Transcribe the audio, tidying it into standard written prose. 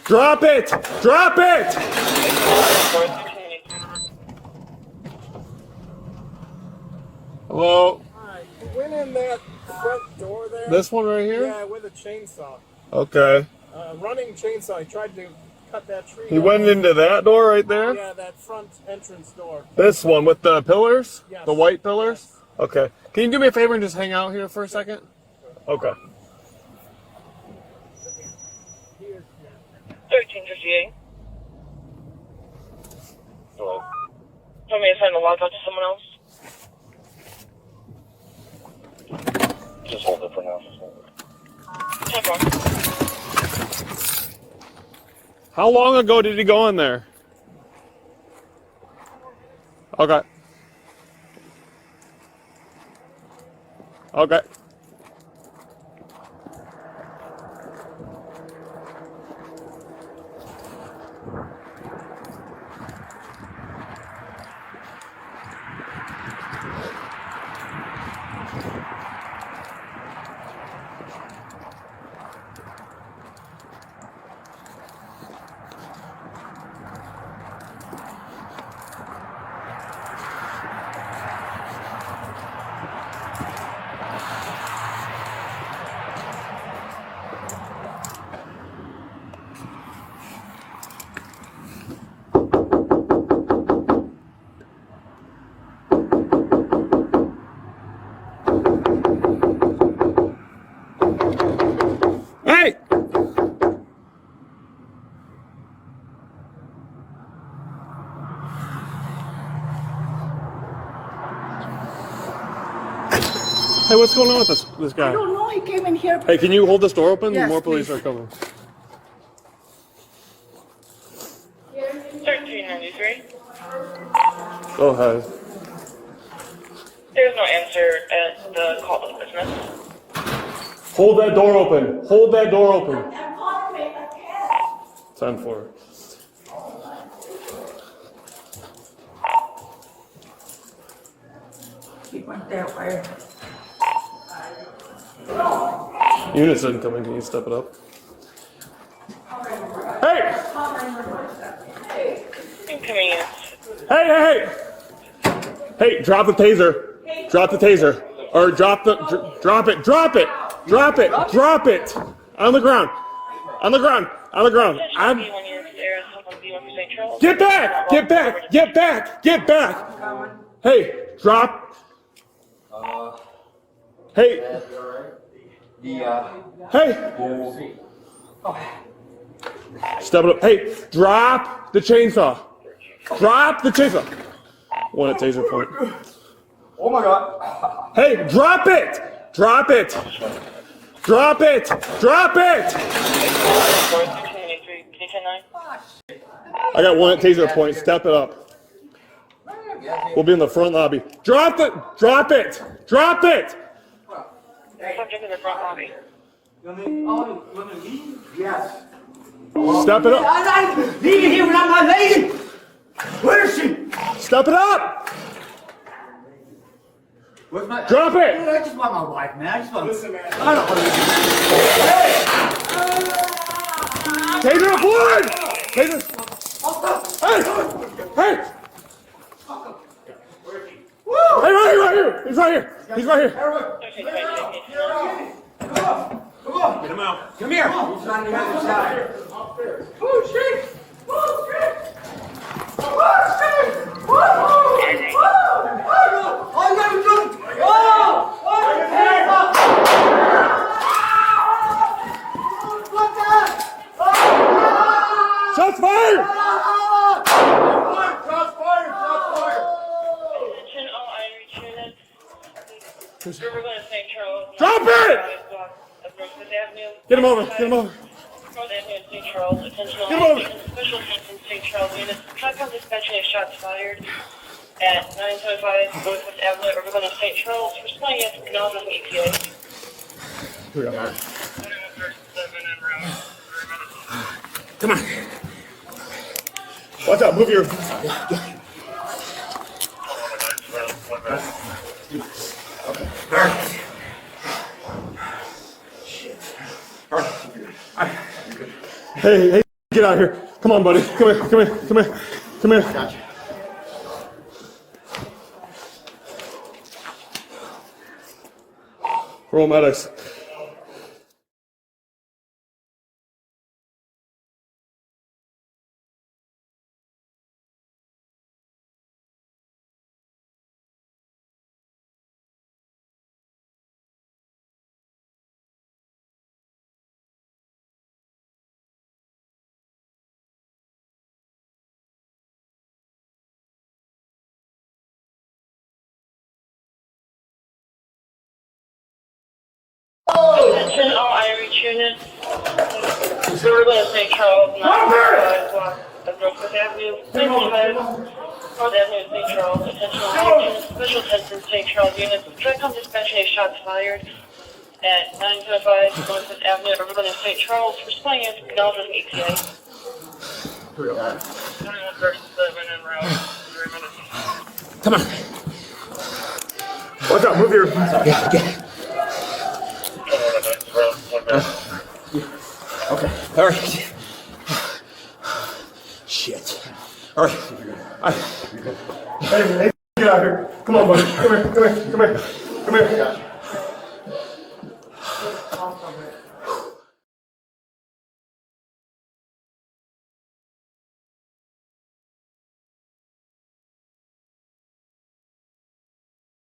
Drop it! Drop it! Hello? Hi. He went in that front door there. This one right here? Yeah, with a chainsaw. Okay. Running chainsaw. He tried to cut that tree. He went into that door right there? Yeah, that front entrance door. This one with the pillars? Yes. The white pillars? Yes. Okay. Can you do me a favor and just hang out here for a second? Okay. 1358. Hello. Want me to send a log out to someone else? Just hold it for now. Take one. How long ago did he go in there? Okay. Okay. Hey! Hey, what's going on with this guy? I don't know, he came in here. Hey, can you hold this door open? Yes, More police please. are coming. 1393. Go ahead. There's no answer at the call to business. Hold that door open. Hold that door open. I'm calling me a cat. 10-4. He went that way. Units didn't come in. Can you step it up? Hey! Inconvenience. Hey! Hey, drop the taser. Drop the taser. Or drop it. Drop it. Drop it. On the ground. On the ground. When you're upstairs, someone B1 for St. Charles. Get back. Hey, drop. Hey. Hey. Step it up. Hey, drop the chainsaw. One at taser point. Oh my God. Hey, drop it. Drop it! 1393. Can you 10-9? I got one at taser point. Step it up. We'll be in the front lobby. Drop it. Subject in the front lobby. You want me to leave? Yes. Step it up. I'm leaving here without my lady. Where is she? Step it up. Where's my? Drop it. Dude, I just want my wife, man. I just want. Listen, man. I don't want to. Taser up one. Taser. Hey. Hey, right here. He's right here. 1393. Come on. Get him out. Come here. He's on the other side. Oh shit. Shots fired. Attention all Irish units. River Glen, St. Charles. Drop it! Get him over. North Avenue, St. Charles. Attention all Get him over. special attention St. Charles units. Shotgun dispatching of shots fired at 975 Northwest Avenue, River Glen, St. Charles. Responding as acknowledged with ETA. Come on. Watch out. Move your. Hey. Get out of here. Come on, buddy. Come here, come here, come here, come here. Gotcha. Roll medics. Attention all Irish units. River Glen, St. Charles, 905 block of Northwest Avenue, 925 North Avenue, St. Charles. Attention all Irish units. Special attention St. Charles units. Tricom dispatching a shots fired at 925 Northwest Avenue, River Glen, St. Charles. Responding as acknowledged with ETA. 2137 en route. 3 minutes. Come on. Watch out, move your. Okay. All right. Shit. All right. Hey, get out of here. Come on, buddy. Come here, come here, come here. Come here.